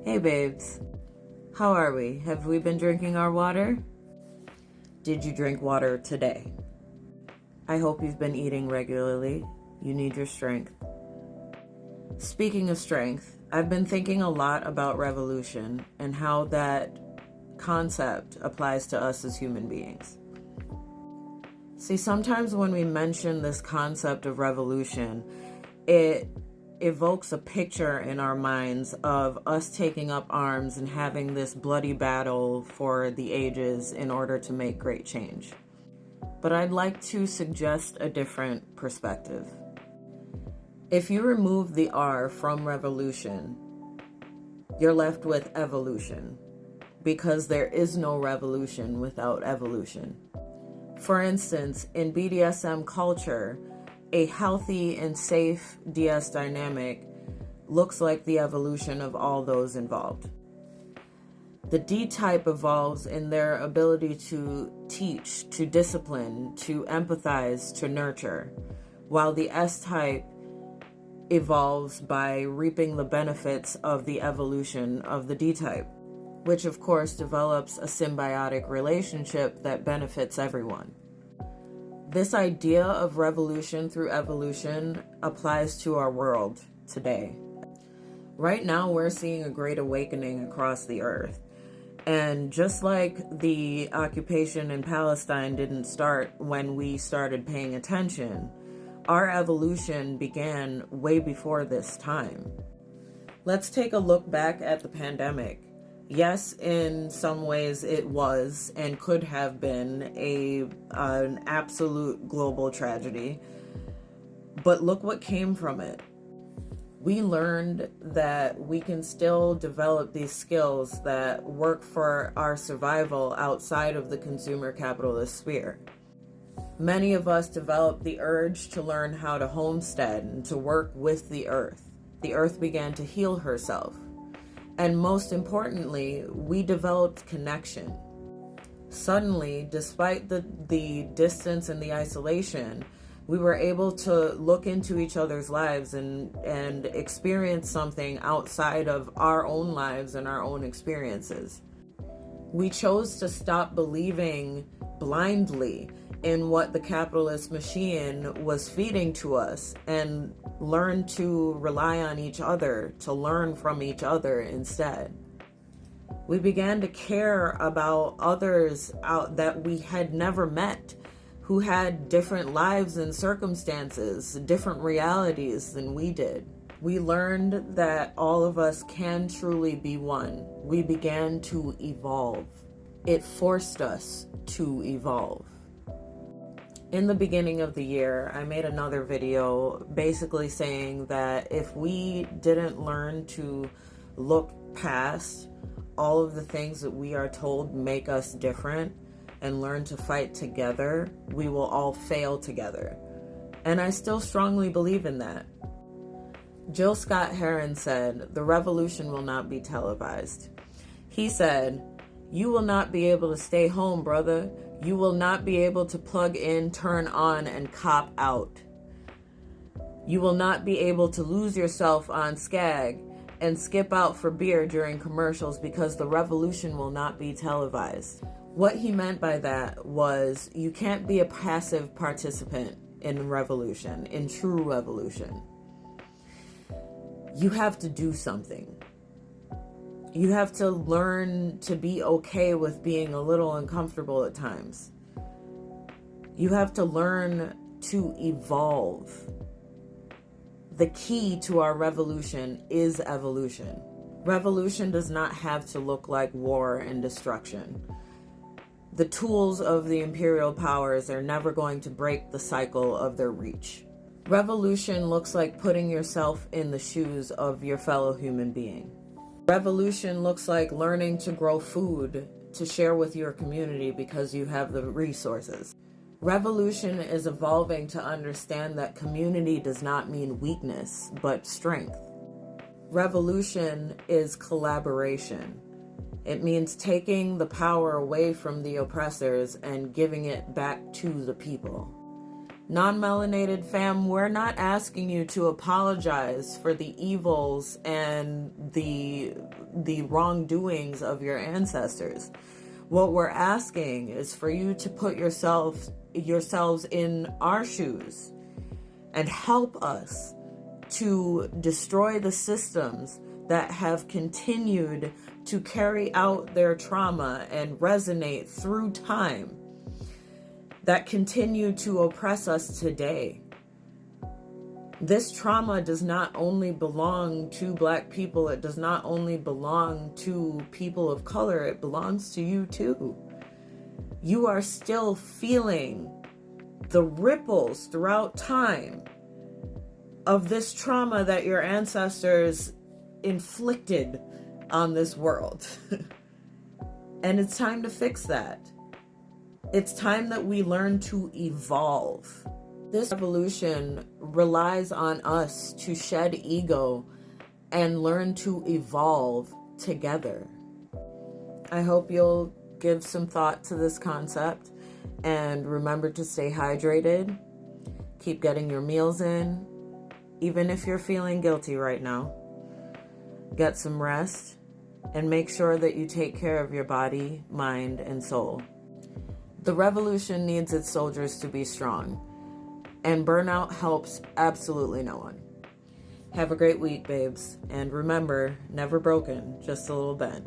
Hey babes, how are we? Have we been drinking our water? Did you drink water today? I hope you've been eating regularly. You need your strength. Speaking of strength, I've been thinking a lot about revolution and how that concept applies to us as human beings. See, sometimes when we mention this concept of revolution, it evokes a picture in our minds of us taking up arms and having this bloody battle for the ages in order to make great change. But I'd like to suggest a different perspective. If you remove the R from revolution, you're left with evolution, because there is no revolution without evolution. For instance, in BDSM culture, a healthy and safe DS dynamic looks like the evolution of all those involved. The D type evolves in their ability to teach, to discipline, to empathize, to nurture, while the S type evolves by reaping the benefits of the evolution of the D type, which of course develops a symbiotic relationship that benefits everyone. This idea of revolution through evolution applies to our world today. Right now, we're seeing a great awakening across the earth. And just like the occupation in Palestine didn't start when we started paying attention, our evolution began way before this time. Let's take a look back at the pandemic. Yes, in some ways it was and could have been an absolute global tragedy, but look what came from it. We learned that we can still develop these skills that work for our survival outside of the consumer capitalist sphere. Many of us developed the urge to learn how to homestead and to work with the earth. The earth began to heal herself. And most importantly, we developed connection. Suddenly, despite the distance and the isolation, we were able to look into each other's lives and experience something outside of our own lives and our own experiences. We chose to stop believing blindly in what the capitalist machine was feeding to us and learn to rely on each other, to learn from each other instead. We began to care about others out that we had never met, who had different lives and circumstances, different realities than we did. We learned that all of us can truly be one. We began to evolve. It forced us to evolve. In the beginning of the year, I made another video basically saying that if we didn't learn to look past all of the things that we are told make us different and learn to fight together, we will all fail together. And I still strongly believe in that. Jill Scott Heron said, "The revolution will not be televised." He said, "You will not be able to stay home, brother. You will not be able to plug in, turn on, and cop out. You will not be able to lose yourself on Skag and skip out for beer during commercials because the revolution will not be televised." What he meant by that was you can't be a passive participant in revolution, in true revolution. You have to do something. You have to learn to be okay with being a little uncomfortable at times. You have to learn to evolve. The key to our revolution is evolution. Revolution does not have to look like war and destruction. The tools of the imperial powers are never going to break the cycle of their reach. Revolution looks like putting yourself in the shoes of your fellow human being. Revolution looks like learning to grow food to share with your community because you have the resources. Revolution is evolving to understand that community does not mean weakness, but strength. Revolution is collaboration. It means taking the power away from the oppressors and giving it back to the people. Non-melanated fam, we're not asking you to apologize for the evils and the wrongdoings of your ancestors. What we're asking is for you to put yourselves in our shoes and help us to destroy the systems that have continued to carry out their trauma and resonate through time, that continue to oppress us today. This trauma does not only belong to Black people, it does not only belong to people of color, it belongs to you too. You are still feeling the ripples throughout time of this trauma that your ancestors inflicted on this world. And it's time to fix that. It's time that we learn to evolve. This revolution relies on us to shed ego and learn to evolve together. I hope you'll give some thought to this concept and remember to stay hydrated. Keep getting your meals in, even if you're feeling guilty right now. Get some rest and make sure that you take care of your body, mind, and soul. The revolution needs its soldiers to be strong, and burnout helps absolutely no one. Have a great week, babes, and remember, never broken, just a little bent.